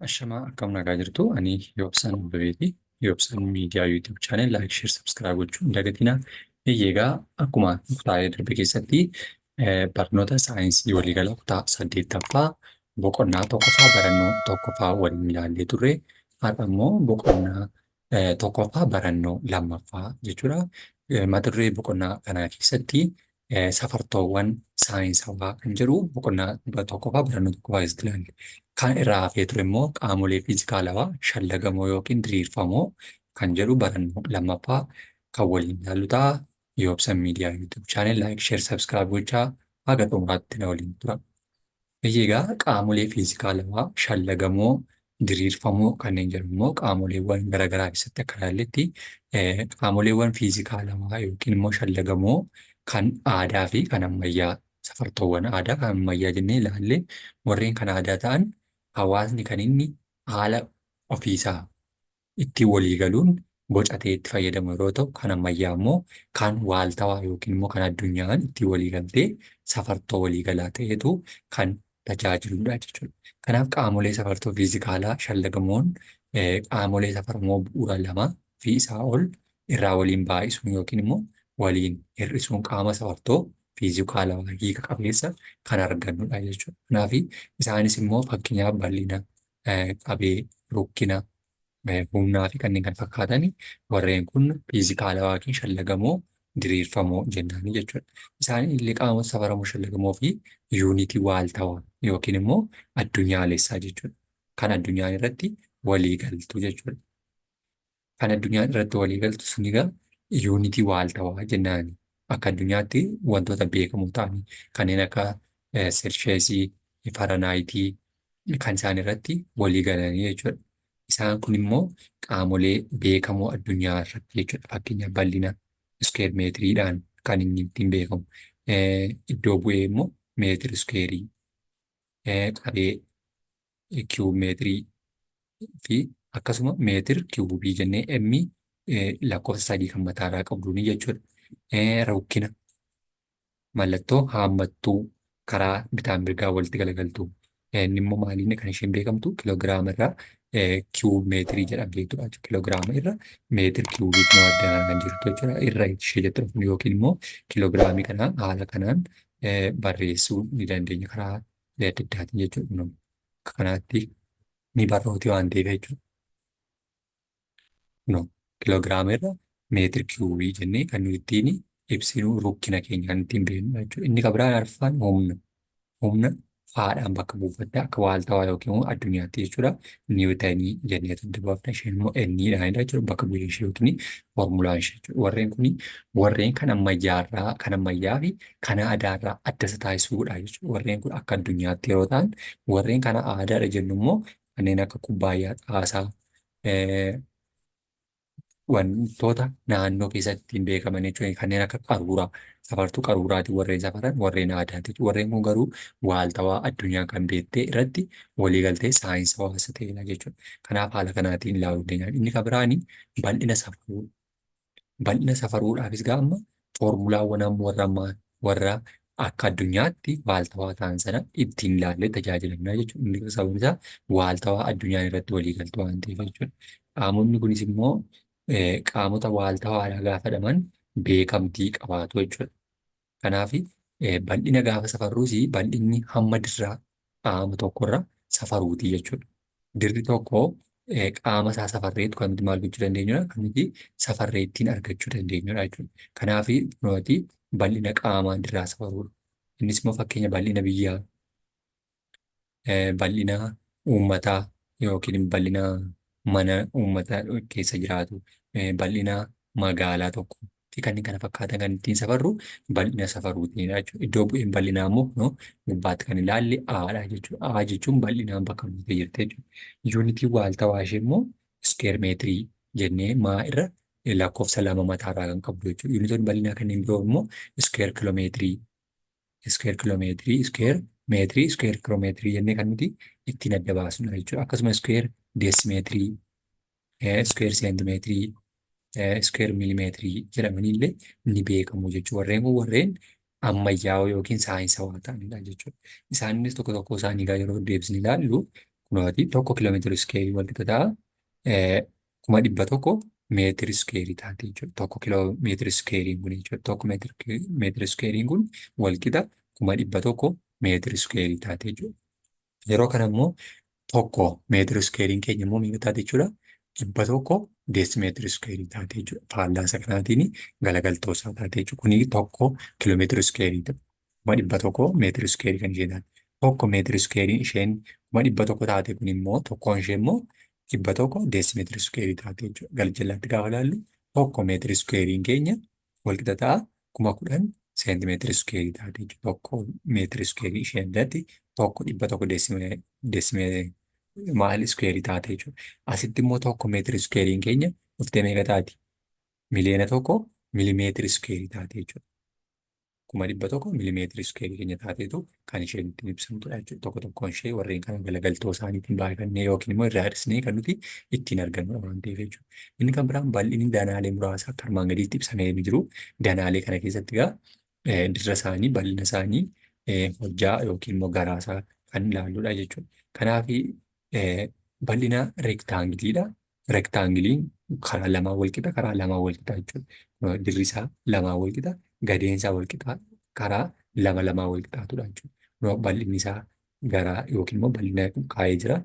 Ashamaa akkam nagaa jirtu ani Yoobsaan Abbabeeti. Yoobsaan miidiyaa YouTube channel like, share, subscribe gochuun hin dagatinaa. Egaa akkuma kutaa'ee darbe keessatti barnoota saayinsii walii galaa kutaa 8Ffaa boqonnaa 1Ffaa barannoo 1Ffaa waliin ilaallee turre. Har'a immoo boqonnaa 1Ffaa barannoo 2Ffaa jechuudha. Mata duree boqonnaa kanaa keessatti safartoowwan saayinsawaa kan jedhu boqonnaa 1Ffaa barannoo 1Ffaa keessatti ilaalle. Kan irraa hafee ture immoo qaamolee fiizikaalawaa shallagamoo yookiin diriirfamoo kan jedhu barannoo 2Ffaa kan waliin ilaallu ta'a. Yoobsan miidiyaa YouTube channel like, share, subscribe gochaa haga xumuraatti na waliin tura. Egaa qaamolee fiizikaalawaa shallagamoo diriirfamoo kanneen jedhamu immoo qaamoleewwan garaagaraa keessatti akka ilaalletti qaamoleewwan fiizikaalawaa yookiin immoo shallagamoo kan aadaa fi kan ammayyaa safartoowwan aadaa kan ammayyaa jennee ilaalle warreen kan aadaa ta'an hawaasni kan inni haala ofiisaa ittiin walii galuun bocatee itti fayyadamu yeroo ta'u, kan ammayyaa immoo kan waaltawaa yookiin immoo kan addunyaan ittiin walii galtee safartoo walii galaa ta'etu kan tajaajiludha jechuudha. Kanaaf qaamolee safartoo fiizikaalaa shallagamoon qaamolee safarmoo bu'uura lamaa fi isaa ol irraa waliin baay'isuun yookiin immoo waliin hir'isuun qaama safartoo fiizikaalawaa hiika qabeessa kan argannudha jechuudha. Kanaaf isaanis immoo fakkeenyaaf bal'ina qabee, rukkina, humnaa fi kanneen kan fakkaatan warreen kun fiizikaalawaa yookiin shallagamoo diriirfamoo jennaani jechuudha. Isaan illee qaamota safaramoo shallagamoo fi yuunitii waaltawaa yookiin immoo addunyaalessaa jechuudha. Kan addunyaan irratti walii galtu jechuudha. Kan addunyaan irratti walii galtu sun egaa yuunitii waaltawaa jennaani. Akka addunyaatti wantoota beekamoo ta'anii kanneen akka Seelsheesii, Faranaayitii kan isaan irratti walii galanii jechuudha. Isaan kun immoo qaamolee beekamoo addunyaa irratti jechuudha. Fakkeenyaaf bal'ina iskeer meetiriidhaan kan inni ittiin beekamu. Iddoo bu'ee immoo meetiri iskeerii, qabee kiiyuub meetirii fi akkasuma meetir kiiyuubii jennee emmi lakkoofsa 3 kan mataarraa qabduuni jechuudha. Rukkina mallattoo haammattuu karaa bitaan mirgaa walitti galagaltu. Inni immoo maaliin kan isheen beekamtu kiloogiraama irraa kiiyuub meetirii jedhamteetudha. Kiloogiraama irra meetir kiiyuubii addaan kan jirtu jechuudha. Irra ishee jettu yookiin immoo kiloogiraamii kana haala kanaan barreessuu ni dandeenya karaa adda addaatiin jechuudha. Akka kanaatti ni barrooti waan ta'eef jechuudha. Kiloogiraama irra meetir kiiyuubii jennee kan nuti ittiin ibsinu rukkina keenya kan ittiin beeknu jechuudha. Inni kan biraan arfaan humna faadhaan bakka buufattee akka waaltawaa yookiin addunyaatti jechuudha. Niwutanii jennee adda baafna isheen immoo enniidhaan jechuudha. Bakka bu'ee ishee yookiin formulaan ishee jechuudha. Warreen kun warreen kan ammayyaa fi kan aadaarraa adda isa taasisuudha jechuudha. Warreen kun akka addunyaatti yeroo ta'an warreen kana aadaadha jennu immoo kanneen akka kubbaayyaa, xaasaa, wantoota naannoo keessatti ittiin beekaman jechuudha. Kanneen akka qaruuraa, safartuu qaruuraatiin warreen safaran warreen aadaati. Warreen kun garuu waaltawaa addunyaa kan beektee irratti waliigaltee saayinsii hawaasa ta'edha jechuudha. Kanaaf haala kanaatiin ilaaluu dandeenya. Inni kan biraan bal'ina safaruu. Bal'ina safaruudhaafis gaafa foormulaawwan warra akka addunyaatti waaltawaa ta'an sana ittiin ilaallee tajaajilamna jechuudha. Inni sababni isaa waaltawaa addunyaan irratti waliigaltu waan ta'eef jechuudha. Qaamonni kunis immoo qaamota waaltawaadhaa gaafa jedhaman beekamtii qabaatu jechuudha. Kanaaf bal'ina gaafa safarruus bal'inni hamma dirraa qaama tokkorra safaruuti jechuudha. Dirri tokko qaama isaa safarreetu kan nuti maal gochuu dandeenyudha? Kan nuti safarreettiin argachuu dandeenyudha jechuudha. Kanaaf nuti bal'ina qaamaan dirraa safaruudha. Innis immoo fakkeenya bal'ina biyyaa, bal'ina uummataa yookiin bal'ina mana uummata keessa jiraatu, bal'ina magaalaa tokkoo fi kanneen kana fakkaatan kan ittiin safarru bal'ina safaruutiinidha jechuudha. Iddoo bu'een bal'inaa immoo gubbaatti kan ilaalle A'dha jechuudha. A jechuun bal'inaan bakka buutee jirti jechuudha. Yuunitiin waaltawaa ishee immoo iskeer meetirii jennee maa irra lakkoofsa 2 mataarraa kan qabdu jechuudha. Yuunitoonni bal'inaa kanneen biroo immoo iskeer kiloomeetirii, iskeer kiloomeetirii, iskeer meetirii, iskeer kiloomeetirii jennee kan nuti ittiin adda baasnudha jechuudha. Akkasuma iskeer deesimeetirii, iskeer seentimeetirii, iskeer miilimeetirii jedhamanillee ni beekamu jechuudha. Warreen kun warreen ammayyaa'oo yookiin saayinsawaa ta'anidha jechuudha. Isaanis tokko tokko isaanii yeroo deebisni ilaallu Kunooti tokko kiiloomeetira iskeerii walqixa ta'a. 100,000 meetira iskeerii taate jechuudha. Tokko kiiloomeetira iskeeriin kun jechuudha. Tokko meetira iskeeriin kun walqixa 100,000 meetira iskeerii taate jechuudha. Yeroo kana immoo tokko meetira iskeeriin keenya immoo meeqa taate jechuudha? 100 deesimeetira iskeerii taate jechuudha. Faallaa isa kanaatiin galagaltoo isaa taate jechuudha. Kuni tokko kiiloomeetira iskeerii ta'a. 100 meetira iskeerii kan isheen taate. Tokko meetira iskeeriin isheen 100 taate kun immoo tokkoon ishee immoo 100 deesimeetira iskeerii taate jechuudha. Galjallaatti gaafa ilaallu tokko meetira iskeeriin keenya walqixa ta'a 10,000 seentimeetira iskeerii taate jechuudha. Tokko meetira iskeerii isheen irratti tokko 100 maal iskeerii taate jechuudha. Asitti immoo tokko meetira iskeeriin keenya dhuftee meeqa taati? Miliyoona tokko milimeetira iskeerii taate jechuudha. 100 milimeetira iskeerii keenya taateetu kan isheen ittiin ibsamtudha jechuudha. Tokko tokkoon ishee warreen kana galagaltoo isaaniitiin baay'ifannee yookiin immoo irraa hir'isnee kan nuti ittiin argannudha waan ta'eef jechuudha. Inni kan biraan bal'inni danaalee muraasa akka armaan gadiitti ibsamee jiru. Danaalee kana keessatti egaa dirra isaanii, bal'ina isaanii, hojjaa yookiin immoo garaasaa kan ilaalludha jechuudha. Kanaaf bal'ina reektaangiliidha. Reektaangiliin karaa lamaan walqixa, karaa lamaan walqixa jechuudha. Dirri isaa lamaan walqixa, gadeen isaa walqixa, karaa lamaan walqixaatudha jechuudha. Bal'inni isaa garaa yookiin immoo bal'ina kaa'ee jira.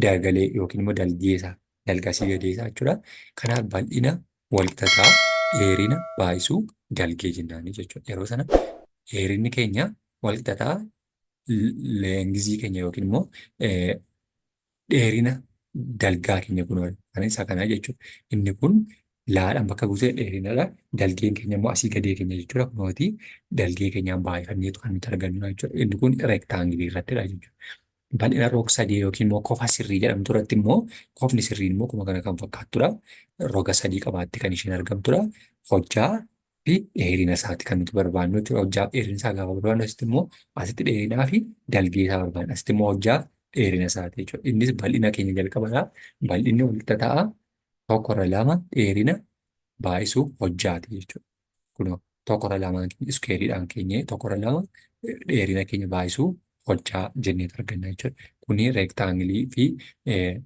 Dagalee yookiin immoo dalgee isaa, dalgasii gadee isaa jechuudha. Kanaaf bal'ina walqixataa dheerina baay'isuu dalgee jennaanii jechuudha. Yeroo sana dheerinni keenya walqixataa leengizii keenya yookiin immoo dheerina dalgaa keenya kun kan isa kanaa jechuudha. Inni kun laadhaan bakka buutee dheerinadha. Dalgeen keenya immoo asii gadee keenya jechuudha. Kunooti dalgee keenyaan baay'ifanneetu kan nuti argannudha jechuudha. Inni kun reektaangilii irrattidha jechuudha. Bal'ina roga sadii yookiin immoo kofa sirrii jedhamtu irratti immoo kofni sirriin immoo kuma kana kan fakkaattudha. Roga sadii qabaatti kan isheen argamtudha. Hojjaa fi dheerina isaati kan nuti barbaannu jechuudha. Hojjaa fi dheerina isaa gaafa barbaannu asitti immoo asitti dheerinaa fi dalgee isaa barbaanna. Asitti immoo hojjaa dheerina isaati jechuudha. Innis bal'ina keenya jalqabadha. Bal'inni walitti ta'a. Tokkorra lama dheerina baay'isuu hojjaati jechuudha. Kunoo tokkorra lamaan iskeeriidhaan keenya tokkorra lama dheerina keenya baay'isuu hojjaa jennee arganna jechuudha. Kuni reektaangilii fi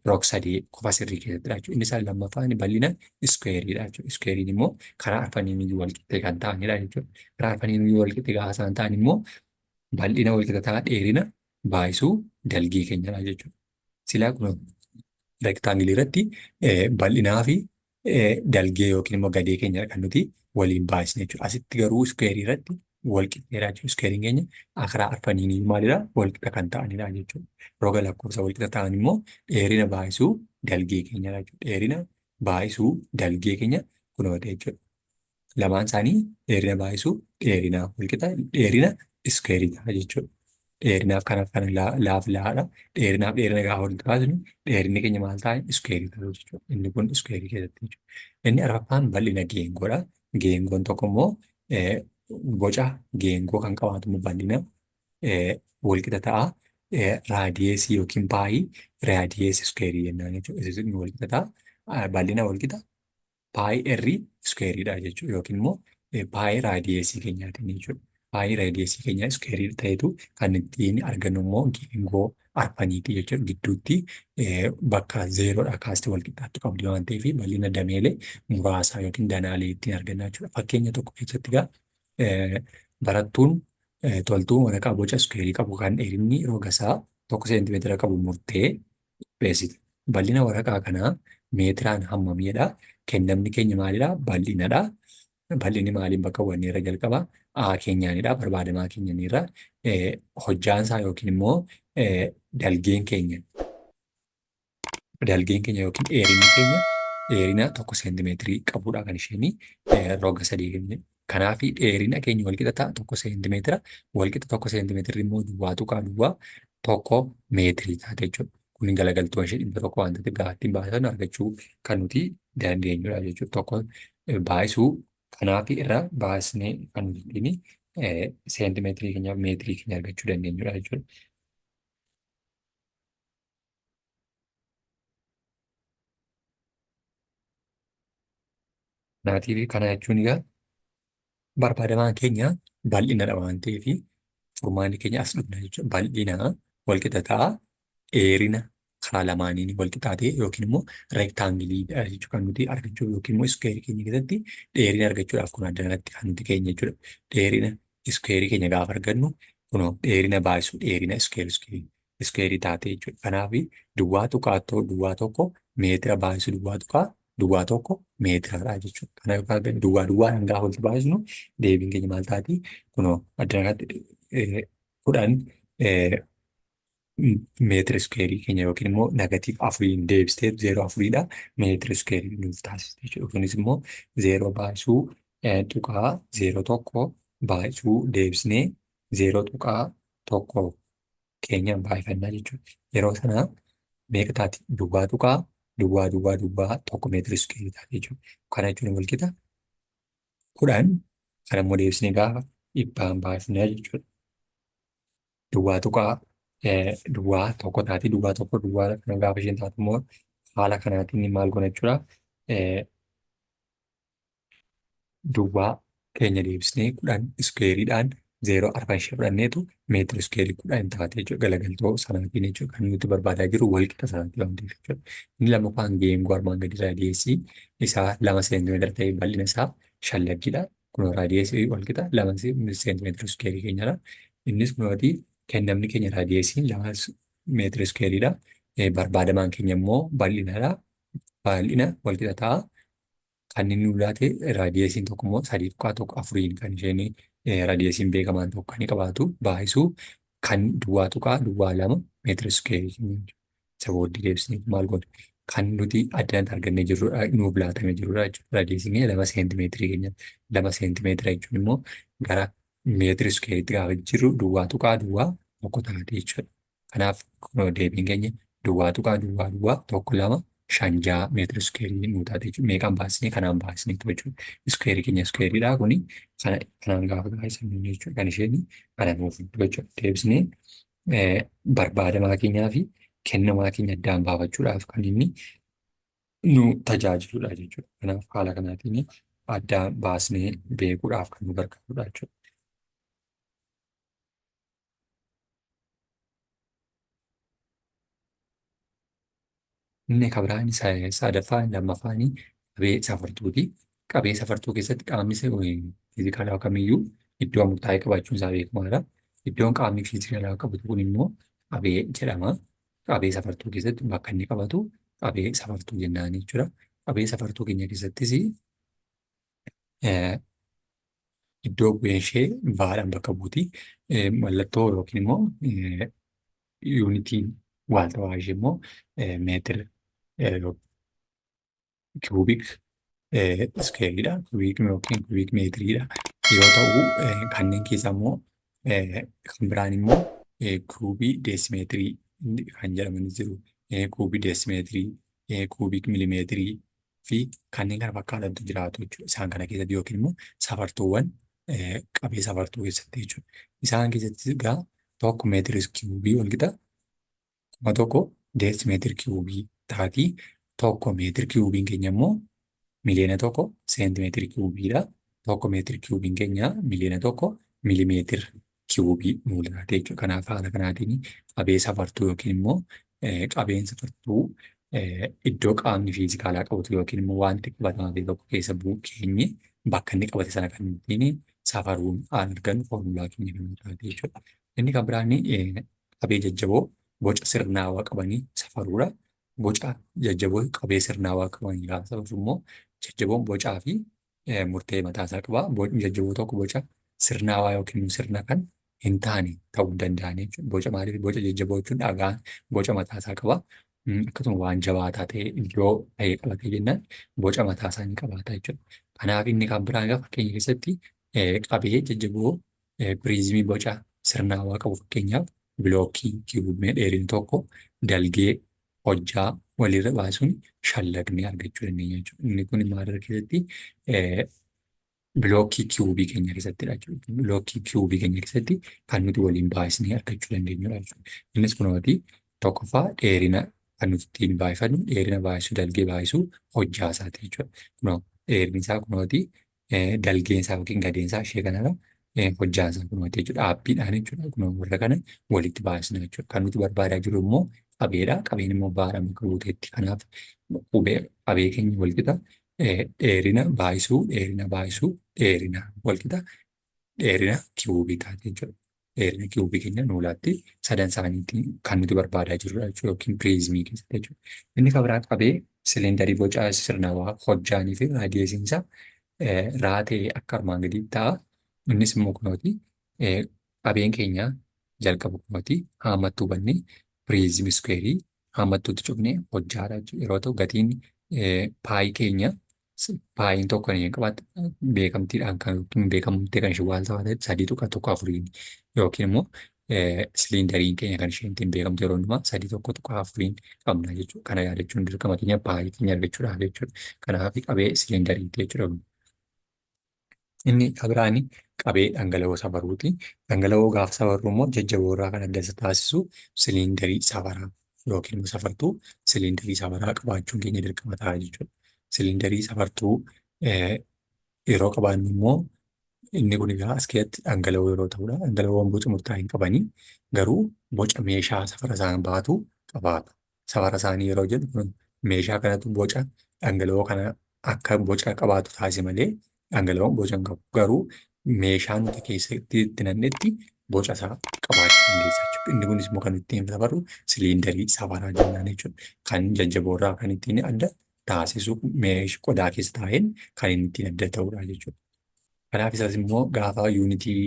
roog sadii qofa sirrii keessattidha jechuudha. Inni isaan lammaffaan bal'ina iskeeriidha jechuudha. Iskeeriin immoo karaa arfaniin iyyuu walqixxee kan ta'anidha jechuudha. Karaa arfaniin iyyuu walqixxee gaafa isaan ta'an immoo bal'ina walqixxataa dheerina baay'isuu dalgee keenyadha jechuudha. Silaa kun reektaangilii irratti bal'inaa fi dalgee yookiin immoo gadee keenya kan nuti waliin baay'isne jechuudha. Asitti garuu iskeerii irratti walqixxeedha jechuudha. Iskeeriin keenya karaa arfaniin maalidha? Walqixa kan ta'anidha jechuudha. Roga lakkoofsa walqixa ta'an immoo dheerina baay'isuu dalgee keenyadha jechuudha. Dheerina baay'isuu dalgee keenya kunoota jechuudha. Lamaan isaanii dheerina baay'isuu dheerina walqixa dheerina iskeeriidha jechuudha. Dheerinaaf kanaaf kan laaflaadha. Dheerinaaf dheerina gaafa walitti baasnu dheerinni keenya maal ta'a? Iskeerii ta'uu jechuudha. Inni kun iskeerii keessatti jechuudha. Inni arfaffaan bal'ina geengoodha. Geengoon tokko immoo boca geengoo kan qabaatu immoo bal'ina walqixa ta'a. Raadiyeesii yookiin paayii raadiyeesii iskeerii jennaan jechuudha. Inni walqixa ta'a. Bal'ina walqixa paayii irrii iskeeriidha jechuudha. Yookiin immoo paayii raadiyeesii keenyaatiin jechuudha. Paayii raadiyeesii keenya iskeerii ta'etu kan ittiin argannu immoo geengoo arfaniiti jechuudha. Gidduutti bakka zeeroodha kaasti walqixxaatti qabdi waan ta'eef bal'ina dameelee muraasaa yookiin danaalee ittiin arganna jechuudha. Fakkeenya tokko keessatti egaa barattuun toltuu waraqaa boca iskeerii qabu kan dheerinni rogasaa 1 seentimeetira qabu murtee beeksiti. Bal'ina waraqaa kanaa meetiraan hammamidha. Kennamni keenya maalidha? Bal'inadha. Bal'inni maaliin bakka bu'anii irra jalqaba? Keenyaanidha. Barbaadamaa keenyanirra hojjaansaa yookiin immoo dalgeen keenya yookiin dheerinni keenya dheerina 1 seentimeetirii qabudha kan isheen roga sadii keenya. Kanaaf dheerina keenya walqixa ta'a 1 seentimeetira. Walqixa 1 seentimeetirri immoo duwwaa tuqaa duwwaa 1 meetirii taate jechuudha. Kun galagaltuu ishee 100 waan ta'eef gaafa ittiin baasan argachuu kan nuti dandeenyudha jechuudha. Tokko baay'isuu kanaaf irra baasnee kan ittiin seentimeetirii keenya meetirii keenya argachuu dandeenyudha jechuudha. Kanaatiif kana jechuun egaa barbaadamaan keenya bal'inadha waan ta'eef furmaanni keenya as dhufna jechuudha. Bal'ina walqixa ta'a dheerina karaa lamaaniin wal qixaatee yookiin immoo reektaangiliidha jechuudha kan nuti argachuu yookiin immoo iskuweerii keenya keessatti dheerina argachuudhaaf kun addanatti kan nuti keenya jechuudha. Dheerina iskuweerii keenya gaafa argannu kunoo dheerina baay'isu dheerina iskuweerii taatee jechuudha. Kanaaf duwwaa tokko meetira baay'isu duwwaa tokko meetiradha jechuudha. Kana yookaan duwwaan gaafa walitti baay'isnu deebiin keenya maal taati? Kunoo addanatti 10 meetira iskuweerii keenya yookiin immoo negatiiv 4 deebistee 0.4 meetira iskuweerii nuuf taasiste jechuudha. Kunis immoo 0 baay'isuu tuqaa 01 baay'isuu deebisnee 0.1 keenyaan baay'ifannaa jechuudha. Yeroo sana meeqa taati? Duwwaa tokko meetira iskuweerii taate jechuudha. Kana jechuun wal qixa 10 kana immoo deebisnee gaafa dhibbaan baay'ifnaa jechuudha. Duwwaa tokko taati duwwaa kana gaafa isheen taatu immoo haala kanaatiin maal goona jechuudha. Duwwaa keenya deebisnee 10 iskuweeriidhaan 0 arfan ishee fudhanneetu meetira iskuweerii 10 taate jechuudha. Galagaltoo sanaatiin jechuudha. Kan nuti barbaadaa jiru wal qixa sanaatiin waan ta'eef jechuudha. Inni lammaffaan geengoo armaan gadi raadiyeesii isaa 2 seentimeetira ta'ee bal'ina isaa shallaggiidha. Kun raadiyeesii wal qixa 2 seentimeetira iskuweerii keenyadha. Innis kunooti kennamni keenya raadiyeesiin 2 meetira iskuweeriidha. Barbaadamaan keenya immoo bal'inadha. Bal'ina wal qixa ta'a. Kan inni nu laate raadiyeesiin tokko immoo 3.4 kan isheen raadiyeesiin beekamaan tokko kan qabaatu baay'isuu kan duwwaa 2 meetira iskuweerii keenya jechuudha. Isa booddee deebisnee maal goona? Kan nuti addaan argannee jirrudha nuuf laatamee jirudha jechuudha. Raadiyeesiin keenya 2 seentimeetirii keenya 2 seentimeetira jechuun immoo gara meetira iskuweeriitti gaafa jirru duwwaa 1 taate jechuudha. Kanaaf deebiin keenya duwwaa 1 5 6 meetira iskuweerii nu taate jechuudha. Meeqaan baasnee kanaan baasneetu jechuudha. Iskuweerii keenya iskuweeriidhaa kuni kanaan gaafa baay'isannu jechuudha. Kan isheen kana nuuf jechuudha. Deebisnee barbaadamaa keenyaa fi kennamaa keenya addaan baafachuudhaaf kan inni nu tajaajiludha jechuudha. Kanaaf haala kanaatiin addaan baasnee beekuudhaaf kan nu gargaarudha jechuudha. Inni kan biraan sadaffaan lammaffaan qabee safartuuti. Qabee safartuu keessatti qaamni fiizikaalaa kamiyyuu iddoo murtaa'e qabaachuun isaa beekamaadha. Iddoon qaamni fiizikaalaa qabatu kun immoo qabee jedhama. Qabee safartuu keessatti bakka inni qabatu qabee safartuu jennaan jechuudha. Qabee safartuu keenya keessattis iddoo bu'een ishee baadhaan bakka buuti. Mallattoo yookiin immoo yuunitiin waaltawaa ishee immoo meetira kiubiik iskuweeriidha. Kiubiik yookiin kiubiik meetiriidha. Yoo ta'u kanneen keessaa immoo kan biraan immoo kiubii deesimeetirii kan jedhamanis jiru. Kiubii deesimeetirii, kiubiik milimeetirii fi kanneen kana fakkaatantu jiraatu jechuudha. Isaan kana keessatti yookiin immoo safartuuwwan qabee safartuu keessatti jechuudha. Isaan keessatti egaa tokko meetira kiubii wal qixa 1 deesimeetira kiubii taati. Tokko meetira kiubiin keenya immoo miliyoona 1 seentimeetira kiubiidha. Tokko meetira kiubiin keenya miliyoona 1 milimeetira kiubii nu laate jechuudha. Kanaaf haala kanaatiin qabee safartuu yookiin immoo qabeen safartuu iddoo qaamni fiizikaalaa qabatu yookiin immoo wanti qabatamaa ta'e tokko keessa bu'u keenye bakka inni qabate sana kan ittiin safaruun argannu foormulaa keenya kan taate jechuudha. Inni kan biraan qabee jajjaboo boca sirnaawaa qabanii safaruudha. Boca jajjaboo qabee sirnaawaa qabanii gaafa safarru immoo jajjaboon bocaa fi murtee mataasaa qaba. Jajjaboo tokko boca sirnaawaa yookiin sirna kan hin taane ta'uu danda'an jechuudha. Boca maaliif boca jajjaboo jechuun dhagaan boca mataasaa qaba. Akkasuma waan jabaataa ta'e iddoo ta'e qabatee jennaan boca mataasaa ni qabaata jechuudha. Kanaaf inni kan biraan gaafa fakkeenya keessatti qabee jajjaboo piriizimii boca sirnaawaa qabu fakkeenyaaf bilookii kiubii dheerina tokko dalgee hojjaa walirra baasuun shallagni argachuu dandeenya jechuudha. Inni kun maal keessatti bilookii kiubii keenya keessattidha jechuudha. Bilookii kiubii keenya keessatti kan nuti waliin baay'isnee argachuu dandeenyudha jechuudha. Innis kunooti tokkoffaa dheerina kan nuti ittiin baay'ifannu dheerina baay'isuu dalgee baay'isuu hojjaa isaati jechuudha. Kunoo dheerinni isaa kunooti dalgeen isaa yookiin gadeen isaa ishee kanarra hojjaan isaa kunooti jechuudha. Dhaabbiidhaan jechuudha. Kunoo warra kana walitti baay'isna jechuudha. Kan nuti barbaadaa jiru immoo qabeedha. Qabeen immoo baara bakka buuteetti. Kanaaf qabee keenya walqixa dheerina baay'isuu dheerina walqixa dheerina kiiyuubii taate jechuudha. Dheerina kiiyuubii keenya nuulaatti sadan isaaniitiin kan nuti barbaadaa jirrudha jechuudha yookiin piriizimii keessatti jechuudha. Inni kan biraa qabee siliindarii boca sirnawaa hojjaanii fi raadiyeesiin isaa raatee akka armaan gadiitti ta'a. Innis immoo kunooti qabeen keenya jalqaba kunooti haammattuu banne piriizimii iskuweerii haammattuutti cufnee hojjaadha jechuudha. Yeroo ta'u gatiin paayii keenya paayiin tokko ni qabaata. Beekamtiidhaan kan beekamtee kan ishee waal ta'aa sadii tokko afuriin yookiin immoo siliindariin keenya kan isheen ittiin beekamtu yeroo hundumaa sadii tokko afuriin qabna jechuudha. Kana yaadachuun dirqama keenya paayii keenya argachuudhaaf jechuudha. Kanaaf qabee siliindariiti jechuudha. Inni kabiraani qabee dhangala'oo safaruuti. Dhangala'oo gaafa safarru immoo jajjaboo irraa kan adda isa taasisu siliindarii safaraa yookiin immoo safartuu siliindarii safaraa qabaachuun keenya dirqama ta'a jechuudha. Siliindarii safartuu yeroo qabaannu immoo inni kun egaa as keessatti dhangala'oo yeroo ta'udha. Dhangala'oon boca murtaa'e hin qabanii garuu boca meeshaa safara isaan baatu qabaata. Safara isaanii yeroo jedhu meeshaa kanatu boca dhangala'oo kana akka boca qabaatu taasise malee dhangala'oon boca hin qabu. Garuu meeshaan nuti keessatti itti nannetti boca isaa qabaachuu dandeessa jechuudha. Inni kunis immoo kan ittiin safarru siliindarii safaraa jennaan jechuudha. Kan jajjaboo irraa kan ittiin adda taasisu qodaa keessa taa'een kan inni ittiin adda ta'udha jechuudha. Kanaaf isas immoo gaafa yuunitii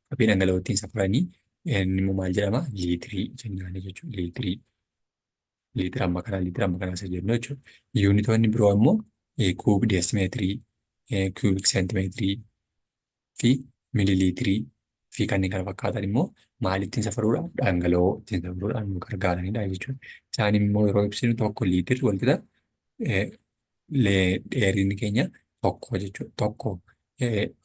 qabee dhangala'oo ittiin safaranii inni immoo maal jedhama? Liitirii jennaan jechuudha. Liitira amma kanaa isa jennu jechuudha. Yuunitoonni biroo immoo kuub deesimeetirii, kuubik seentimeetirii fi miililiitirii fi kanneen kana fakkaatan immoo maal ittiin safaruudha? Dhangala'oo ittiin safaruudhaan nu gargaaranidha jechuudha. Isaan immoo yeroo ibsinu tokko liitirri walqixa dheerinni keenya tokko jechuudha. Tokko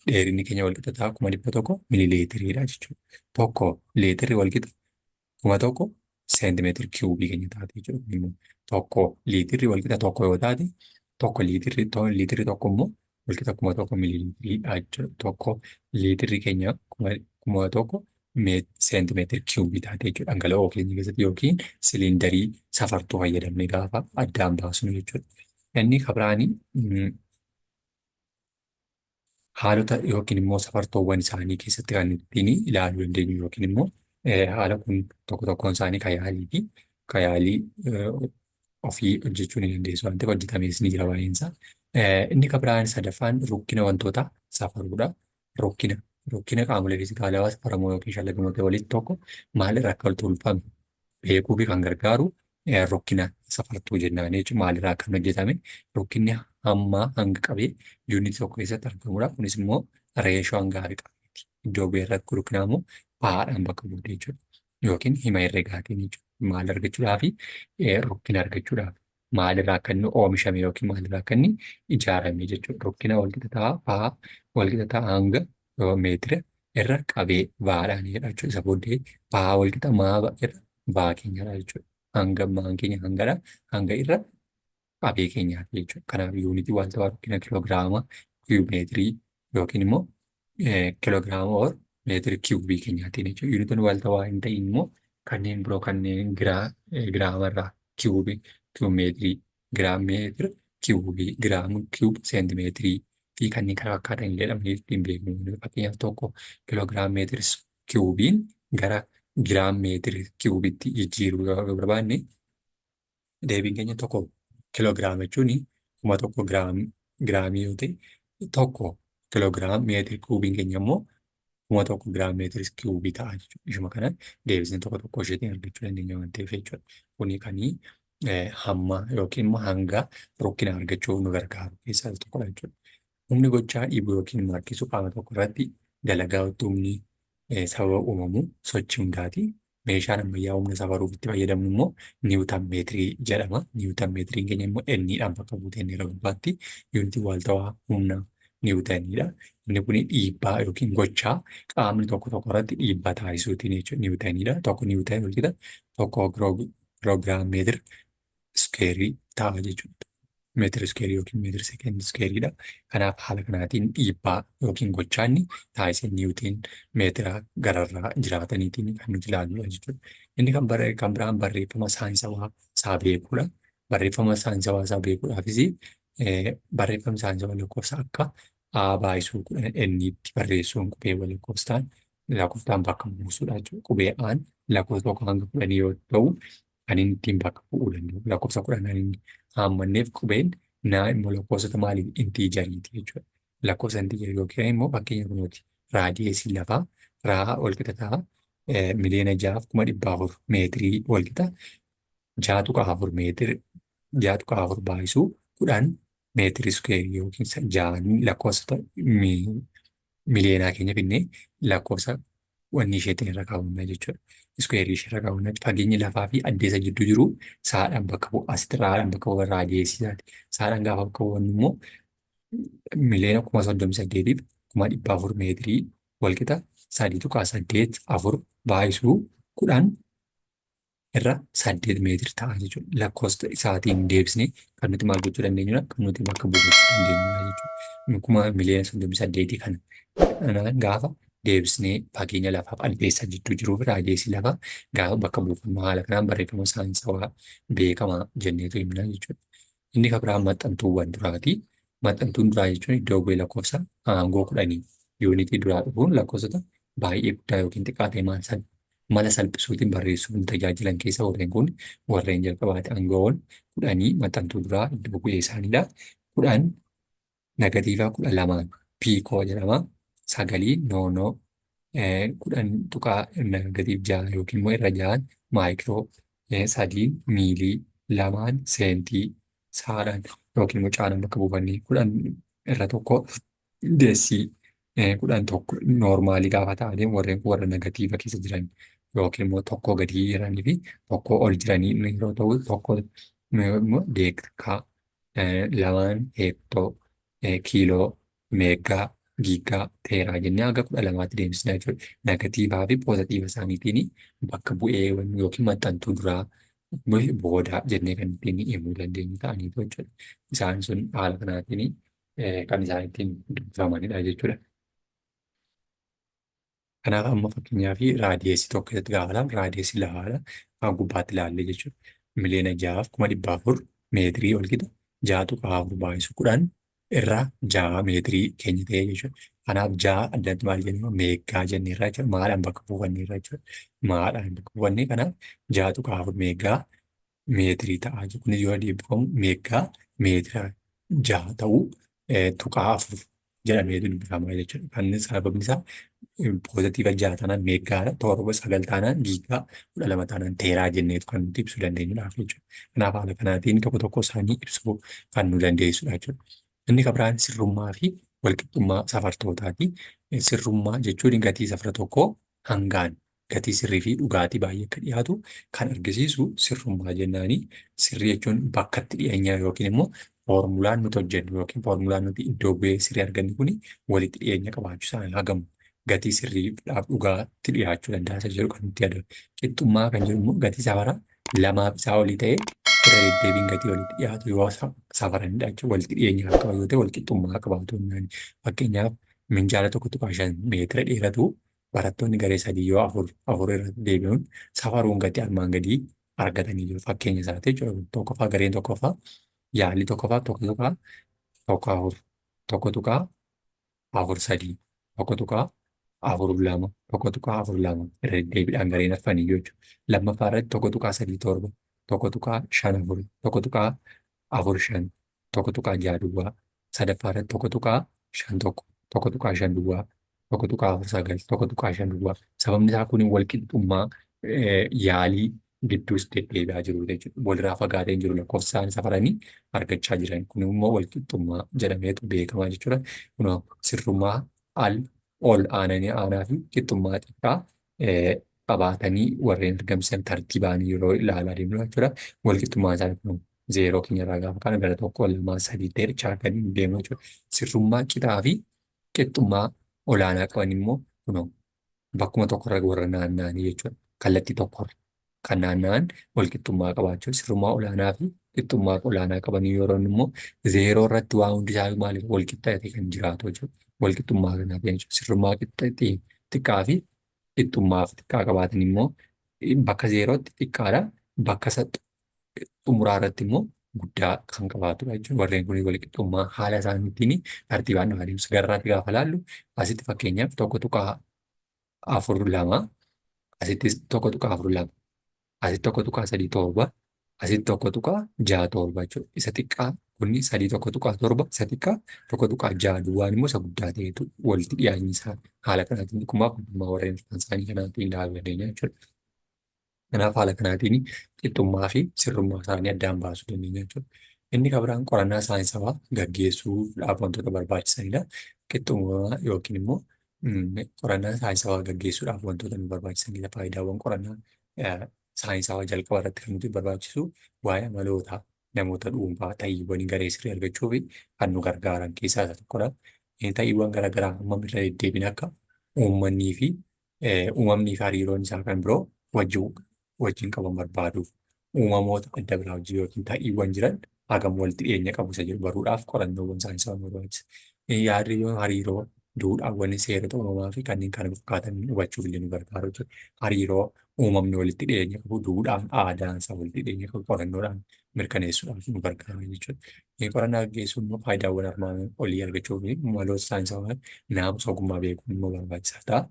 dheerinni keenya walqixa ta'a 100 miililiitiriidha jechuudha. Tokko liitirri walqixa 1000 seentimeetiri kiiyuubii keenya taate jechuudha. Tokko liitirri walqixa tokko yoo taate tokko liitirri tokko immoo walqixa 1000 miililiitiriidha jechuudha. Tokko liitirri keenya 1000 seentimeetiri kiiyuubii taate jechuudha. Dhangala'oo keenya keessatti yookiin siliindarii safartuu fayyadamnee gaafa addaan baasnu jechuudha. Inni kabiraanii haalota yookiin immoo safartoowwan isaanii keessatti kan ittiin ilaaluu dandeenyu yookiin immoo haala kun tokkoon isaanii yaalii ofii hojjechuu ni dandeessu waan ta'eef hojjetamees ni jira baay'eensaa. Inni kabiraan sadaffaan rukkina wantoota safaruudha. Rukkina qaamolee fiizikaalawaa safaramoo yookiin shallagamoota walitti tokko maalirraa akka tolfame beekuu fi kan gargaaru rukkina safartuu jennaan jechuudha. Maalirraa kan hojjetame rukkinni hammaa hanga qabee yuunitii tokko keessatti argamudha. Kunis immoo reeshoo hanga qabeeti. Iddoo beerratti rukkina immoo paadhaan bakka buute jechuudha. Yookiin hima herregaatiin jechuudha. Maal argachuudhaaf rukkina argachuudhaaf maalirraa akka inni oomishame yookiin maalirraa akka inni ijaarame jechuudha. Rukkina walqixa ta'a paa walqixa ta'a hanga meetira irra qabee baadhaan jechuudha. Isa booddee paa walqixa maaba irra baa keenyadha jechuudha. Hanga maan keenya hanga irra qabee keenyaati jechuudha. Kanaaf yuunitii waaltawaa rukkina kiloogiraama kiiyuumeetirii yookiin immoo kiloogiraama meetira kiiyuubii keenyaatiin jechuudha. Yuunitoonni waaltawaa hin ta'in immoo kanneen biroo kanneen giraamarraa kiiyuumeetirii giraameetira kiiyuubii kiiyuub seentimeetirii fi kanneen kana fakkaatan illee dhabnee ittiin beeknu. Fakkeenyaaf tokko kiloogiraam meetira kiiyuubiin gara giraam meetira kiiyuubiitti jijjiiruu yoo barbaanne deebiin keenya tokko kiloogiraama jechuun 1000 giraamii yoo ta'e tokko kiloogiraam meetira kiiyuubiin keenya immoo 1000 giraam meetira kiiyuubii ta'a jechuudha. Ishuma kana deebisnee tokko isheetiin argachuu dandeenya waan ta'eef jechuudha. Kuni kanii hamma yookiin immoo hanga rukkina argachuu nu gargaaru keessaa tokkodha jechuudha. Humni gochaa dhiibuu yookiin harkisuu qaama tokko irratti dalagaa humni sababa uumamu sochii hundaati. Meeshaan ammayyaa humna safaruuf itti fayyadamnu immoo niwutan meetirii jedhama. Niwutan meetiriin keenya immoo enniidhaan bakka buuteen yeroo gubbaatti yuunitii waaltawaa humna niwutaniidha. Inni kun dhiibbaa yookiin gochaa qaamni tokko irratti dhiibbaa taasisuutiin jechuudha. Niwutaniidha. Tokko niwutan walqixa tokko kiloogiraam meetira iskeerii ta'a jechuudha. meetira iskeerii yookiin meetira sekeendii iskeeriidha. Kanaaf haala kanaatiin dhiibbaa yookiin gochaanni taasisa niiwutiin meetira gararraa jiraataniitiin kan nuti ilaalludha jechuudha. Inni kan biraan barreeffama saayinsawaa isaa beekuudha. Barreeffama saayinsawaa isaa beekuudhaafis barreeffama saayinsawaa lakkoofsa akka A baay'isuu kudhan enniitti barreessuun qubee wal lakkoofsaan lakkoofsaan bakka buusuudha jechuudha. Qubee Aan lakkoofsa tokko hanga kudhanii yoo ta'u, kan inni ittiin bakka bu'uu danda'u. Lakkoofsa kudhan inni haammanneef qubeen naa immoo lakkoofsota maaliif intiijariiti jechuudha. Lakkoofsa intiijarii yookiin immoo fakkeenya kunuuti raadiyeesii lafaa raa walqixa miliyoona 6,400 meetirii walqixa 6.4 meetiri 6.4 baay'isuu 10 meetiri iskeerii yookiin ja'an lakkoofsota miliyoonaa keenya finnee lakkoofsa wanni isheetiin irra kaawwannaa jechuudha. Iskeerii ishee irra kaawwannaa fageenyi lafaa fi addeessa jidduu jiru saadhaan bakka bu'a. Asitti raadhaan bakka bu'a raadiyeesiisaati. Saadhaan gaafa bakka bu'annu immoo miliyoona 38,400 meetirii walqixa 3.84 baay'isuu 10 irra 8 meetiri ta'a jechuudha. Lakkoofsa isaatiin deebisnee kan nuti maal gochuu dandeenyudha? Kan nuti bakka buufachuu dandeenyudha jechuudha. Miliyoona 38 kana gaafa deebisnee fageenya lafaaf addeessa jidduu jiruuf raadiyeesii lafaa gaafa bakka buufannu haala kanaan barreeffama saayinsawaa beekamaa jenneetu himna jechuudha. Inni kan biraan maxxantuuwwan duraati. Maxxantuun duraa jechuun iddoo bu'ee lakkoofsa aangoo 10 yuunitii duraa dhufuun lakkoofsota baay'ee guddaa yookiin xiqqaa ta'e mala salphisuutiin barreessuun tajaajilan keessa warreen jalqabaati. Aangoowwan 10 maxxantuu duraa iddoo bu'ee isaaniidha. 10 negatiivaa 12 piikoo jedhama. 9 noonoo 10 tuqaa negatiiv 6 yookiin immoo irra 6 maayikiroo 3 miilii 2 seentii saadhaan yookiin immoo caalaan bakka buufannee 10 irra tokko deessii 11 noormaalii gaafa ta'anii warreen kun warra negatiiva keessa jiran yookiin immoo tokko gadi jiranii fi tokko ol jiranii yeroo ta'u tokko immoo deekaa 2 heektoo kiiloo meegaa giigaa teeraa jennee haga 12tti deemsisnaa jechuudha. Negatiivaa fi poozitiiva isaaniitiin bakka bu'ee yookiin maxxantuu duraa boodaa jennee kan ittiin himuu dandeenyu ta'anii jechuudha. Isaan sun haala kanaatiin kan isaan ittiin dubbifamanidha jechuudha. Kanaaf amma fakkeenyaaf raadiyeesii tokko keessatti gaafa ilaallu raadiyeesii lafaadha. Kan gubbaatti ilaalle jechuudha. Miliyoona 6,400 meetirii walqixa 6.4 baay'isuu 10 irraa 6 meetirii keenya ta'ee jechuudha. Kanaaf 6 addatti maal jennu meegaa jenneerra jechuudha. Maadhaan bakka buufanneerra jechuudha. Maadhaan bakka buufannee kanaaf 6.4 meegaa meetirii ta'a jechuudha. Kunis yoo deebifamu meegaa meetira 6 ta'uu tuqaa 4 jedhamee dubbifama jechuudha. Kan sababni isaa poozitiiva 6 taanaan meegaadha. 7 9 taanaan giigaa 12 taanaan teeraa jenneetu kan nuti ibsuu dandeenyudha jechuudha. Kanaaf haala kanaatiin tokko tokko isaanii ibsuu kan nu dandeessudha jechuudha. Inni kan biraan sirrummaa fi walqixxummaa safartootaati. Sirrummaa jechuun gatii safara tokkoo hangaan gatii sirrii fi dhugaatii baay'ee akka dhiyaatu kan argisiisu sirrummaa jennaani. Sirrii jechuun bakkatti dhiyeenya yookiin immoo foormulaan nuti hojjennu yookiin foormulaan nuti iddoo bu'ee sirrii argannu kuni walitti dhiyeenya qabaachuu isaan hagamu. Gatii sirriidhaaf dhugaatti dhiyaachuu danda'a isa jedhu kan nuti yaadamu. Qixxummaa kan jedhu immoo gatii safara lamaaf isaa olii ta'ee irra deddeebiin gatii walitti dhiyaatu yoo safaranidha jechuudha. Walitti dhiyeenya akka qabu yoo ta'e walqixxummaa qabaatu. Fakkeenyaaf minjaala 1.5 meetira dheeratu barattoonni garee 3 yoo 4 irra deebi'uun safaruun gatii armaan gadii argatanii jiru. Fakkeenya isaati jechuudha. Tokkoffaa gareen tokkoffaa yaalli tokkoffaa tokko tuqaa 4 tokko tuqaa 4 tokko tuqaa 4 irra deddeebiidhaan gareen arfanii jechuudha. Lammaffaa irratti tokko tuqaa 3 7 tokko tuqaa 5 4 tokko tuqaa 4 5 tokko tuqaa 6 duwwaa. Sadaffaa irratti tokko tuqaa 5 1 tokko tuqaa 5 duwwaa. Tokko tuqaa 4 9 tokko tuqaa 5 duwwaa. Sababni isaa kun walqixxummaa yaalii gidduus deddeebi'aa jiru jechuudha. Walirraa fagaatee jiru lakkoofsa isaanii safaranii argachaa jiran. Kun immoo walqixxummaa jedhameetu beekama jechuudha. Kun sirrummaa ol aanaa fi qixxummaa xiqqaa qabaatanii warreen argamsiisan tartiibaan yeroo ilaalaa deemnu jechuudha. Walqixxummaa isaanii kun 0 keenyarraa gaafa kana gara 1 2 3 ta'e kan deemu jechuudha. Sirrummaa qixaa fi qixxummaa olaanaa qaban immoo bakkuma tokkorra warra naanna'anii jechuudha. Kallattii tokkorra kan naanna'an walqixxummaa qabaachuu sirrummaa olaanaa fi qixxummaa olaanaa qabanii yeroo inni immoo zeeroo irratti waa hundi isaa maaliif wal qixxaate kan jiraatu jechuudha. Wal qixxummaa kanaa jechuudha. Sirrummaa xiqqaa fi qixxummaaf xiqqaa qabaatan immoo bakka zeerootti xiqqaadha. Bakka xumuraa irratti immoo guddaa kan qabaatudha jechuudha. Warreen kun wal qixxummaa haala isaaniitiin tartiibaan nama adeemsa. Garraatti gaafa laallu asitti fakkeenyaaf tokko tuqaa 4 2 asitti tokko tuqaa 4 2 asitti tokko tuqaa 3 7 asitti tokko tuqaa 6 7 jechuudha. Isa xiqqaa kunni 3 tokko tuqaa 7 isa xiqqaa tokko tuqaa 6 duwwaan immoo isa guddaa ta'etu walitti dhiyaanyi isaa haala kanaatiin qixxummaa warreen isaanii kanaatiin ilaaluu dandeenya jechuudha. Kanaaf haala kanaatiin qixxummaa fi sirrummaa isaanii addaan baasuu dandeenya jechuudha. Inni kan biraan qorannaa saayinsawaa gaggeessuudhaaf wantoota barbaachisanidha. Qixxummaa yookiin immoo qorannaa saayinsawaa gaggeessuudhaaf wantoota nu barbaachisanidha. Faayidaawwan qorannaa saayinsawaa jalqaba irratti kan nuti barbaachisu waa'ee amaloota namoota dhuunfaa ta'iiwwan garee sirrii argachuu fi kan nu gargaaran keessaa isa tokkodha. Ta'iiwwan garaagaraa uumamni irra deddeebiin akka uumamnii fi hariiroon isaa kan biroo wajjin qaban barbaaduuf uumamoota adda biraa wajjin yookiin ta'iiwwan jiran hagam walitti dhiyeenya qabu isa jiru baruudhaaf qorannoowwan saayinsawaa barbaachisa. Yaadri hariiroo duudhaawwan seerota uumamaa fi kanneen kana fakkaatan hubachuuf illee nu gargaaru jechuudha. Hariiroo uumamni walitti dhiyeenya qabu duudhaan aadaan isaa walitti dhiyeenya qabu qorannoodhaan mirkaneessuudhaaf nu gargaara jechuudha. Qorannaa gaggeessuun immoo faayidaawwan armaan olii argachuu fi maloota saayinsawaa naamusa ogummaa beekuun immoo barbaachisaa ta'a.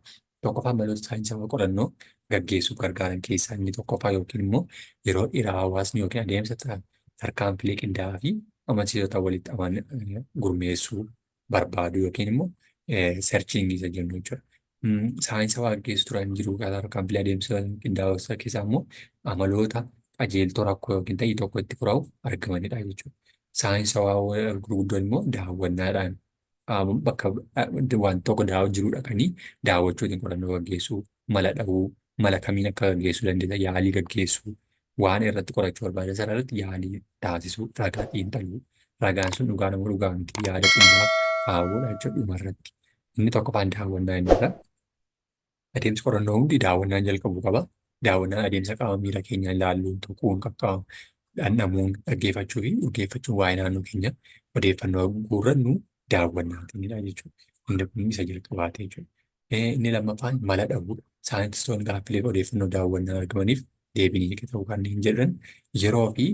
Tokkoffaan maloota saayinsawaa qorannoo gaggeessuuf gargaaran keessaa inni tokkoffaa yookiin immoo yeroo dheeraa hawaasni yookiin adeemsa tarkaanfilee qindaa'aa fi amansiisota walitti gurmeessuu barbaadu yookiin immoo searchingii isa jennu jechuudha. Saayinsawaa gaggeessu turan jiru tarkaanfilee adeemsa qindaa'aa keessaa immoo amaloota qajeeltoo rakkoo yookiin ta'ii tokko itti furaa'u argamanidha jechuudha. Saayinsawaa gurguddoon immoo daawwannaadhaan bakka waan tokko jiru dhaqanii daawwachuutiin qorannoo gaggeessuu mala dhabuu mala kamiin akka gaggeessuu dandeessa yaalii gaggeessuu waan irratti qorachuu barbaadan sana irratti yaalii taasisuu ragaa xiinxaluu ragaan sun dhugaa nama dhugaa miti yaada xumuraa kaa'uudha jechuudha dhumarratti. Inni tokkoffaan daawwannaa inni irra adeemsi qorannoo hundi daawwannaan jalqabuu qaba. Daawwannaan adeemsa qaama miira keenyaa ilaalluun tuquun qaqqaamu dhandhamuun dhaggeeffachuu fi dhuggeeffachuun waa'ee naannoo keenya odeeffannoo guurrannu daawwannaatinidha jechuudha. Inni kun isa jalqabaate jechuudha. Inni lammaffaan mala dhabuudha. Saayintistoonni gaaffilee odeeffannoo daawwannaa argamaniif deebii hiika ta'uu kanneen jedhan yeroo fi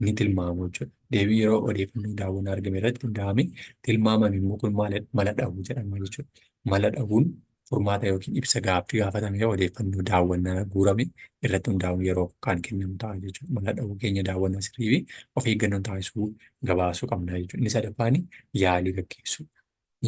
ni tilmaamu jechuudha. Deebii yeroo odeeffannoo daawwannaa argame irratti hundaa'ame tilmaamame immoo kun mala dhabuu jedhama jechuudha. Mala dhabuun furmaata yookiin ibsa gaaffii gaafatame odeeffannoo daawwannaa guurame irratti hundaa'uun yeroo kan kennamu ta'a jechuudha. Mala dhabuu keenya daawwannaa sirrii fi of eeggannoo taasisuu gabaasuu qabna jechuudha. Inni sadaffaan yaalii gaggeessuu.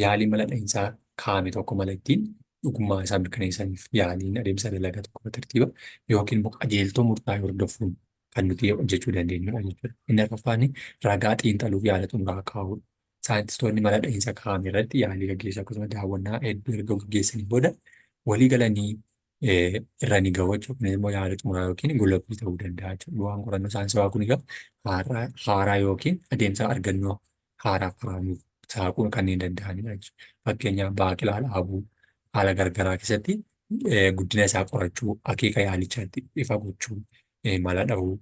Yaalii mala dhahinsaa kaa'ame tokko mala ittiin dhugummaa isaa mirkaneessaniif yaaliin adeemsa dalagaa tokko tartiiba yookiin immoo qajeeltoo murtaa'e hordofuun kan nuti hojjechuu dandeenyudha jechuudha. Inni arfaffaan ragaa xiinxaluuf yaada xumuraa kaa'uudha. Saayintistoonni mala dhahinsa kaa'ame irratti yaalii gaggeessu akkasumas daawwannaa hedduu erga gaggeessanii booda walii galanii irra ni gahu jechuudha. Kunis immoo yaada xumuraa yookiin gulabbii ta'uu danda'a jechuudha. Bu'aan qorannoo saayinsawaa kun egaa haaraa yookiin adeemsa argannoo haaraa kaa'amuuf saaquu kanneen danda'anidha jechuudha. Fakkeenyaaf baaqilaa dhaabuu haala gargaraa keessatti guddina isaa qorachuu akeeka yaalichaatti ifa gochuu mala dhahuu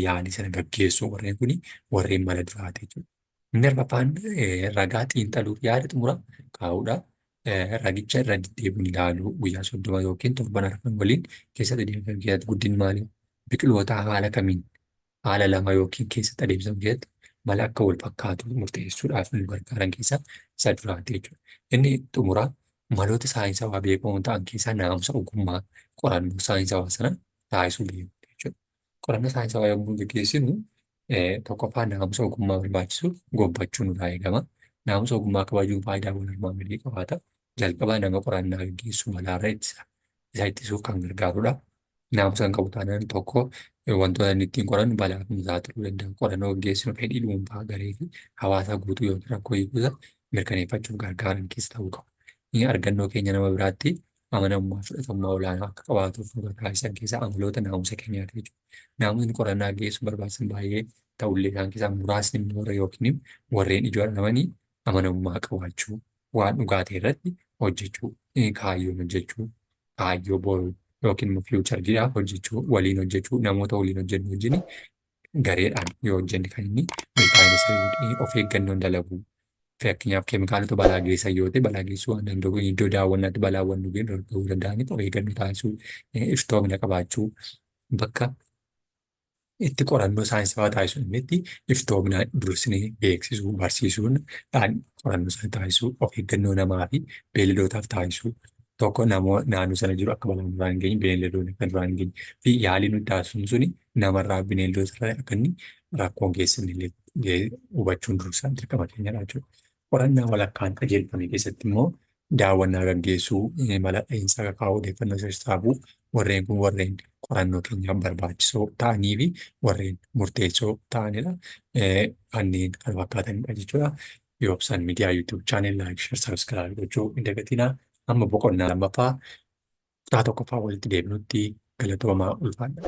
yaalii sana gaggeessuu warreen kun warreen mala duraati jechuudha. Inni arfaffaan ragaa xiinxaluuf yaada xumuraa kaa'uudha. Ragicha irra deddeebiin ilaaluu guyyaa 30 yookiin 7 arfan waliin keessatti adeemsifamu keessatti guddinni maalii biqiloota haala kamiin haala lama yookiin keessatti adeemsifamu keessatti mala akka wal fakkaatu murteessuudhaaf nu gargaaran keessaa isa duraati jechuudha. Inni xumuraa maloota saayinsawaa beekamoo ta'an keessaa naamusa ogummaa qorannoo saayinsawaa sana taasisuu beekuu jechuudha. Qorannoo saayinsawaa yommuu gaggeessinu tokkoffaa naamusa ogummaa barbaachisuuf gobbachuun nurraa eegama. Naamusa ogummaa kabajuun faayidaawwan armaan gadii qabaata. Jalqabaa nama qorannaa gaggeessu malaarra isa ittisuuf kan gargaarudha. Naamusa kan qabu taanaan tokko wantoota inni ittiin qorannu balaaf nu saaxiluu danda'a. Qorannoo gaggeessinu fedhii dhuunfaa garee fi hawaasa guutuu yookiin rakkoo hiikuusa mirkaneeffachuuf gargaaran keessa ta'uu qabu. Argannoo keenya nama biraatti amanamummaa fudhatamummaa olaanaa akka qabaatuuf nu gargaaran keessaa amaloota naamusa keenyaati jechuudha. Naamusni qorannaa gaggeessuuf barbaachisan baay'ee ta'ullee isaan keessaa muraasni warra yookiin warreen ijoo argamanii amanamummaa qabaachuu waan dhugaa ta'e irratti hojjechuu kaayyoon hojjechuu kaayyoo boruu yookiin immoo fiiwuchar jedhaaf hojjechuu waliin hojjechuu namoota waliin hojjennu wajjin gareedhaan yoo hojjenne kan inni milkaa'ina sirrii of eeggannoon dalagu. Fakkeenyaaf keemikaalota balaa geessan yoo ta'e balaa geessuu waan danda'u iddoo daawwannaatti balaawwan nu ga'uu danda'aniif of eeggannoo taasisuu, iftoomina qabaachuu, bakka itti qorannoo saayinsawaa taasisuu inni iftoomina dursinee beeksisuu, barsiisuun qorannoo sana taasisuu, of eeggannoo namaa fi beeyladootaaf taasisuu. Tokko naannoo sana jiru akka balaan duraan hin geenye, beeyladoonni akka duraan hin geenye fi yaalii nuti taasisnu suni namarraa bineeldota irraa akka inni rakkoo hin geessifne illee hubachuun dursaa dirqama keenyadha jechuudha. Qorannaa walakkaan qajeelfame keessatti immoo daawwannaa gaggeessuu, mala dhahiinsaa kakaa'uu, odeeffannoo sassaabuu warreen kun warreen qorannoo keenyaaf barbaachisoo ta'anii fi warreen murteessoo ta'anidha. Kanneen kan fakkaatanidha jechuudha. Yoobsan miidiyaa YouTube channel like, share, subscribe gochuu hin dagatinaa. Amma boqonnaa 2ffaa kutaa 1ffaa walitti deebinutti galatoomaa ulfaadha.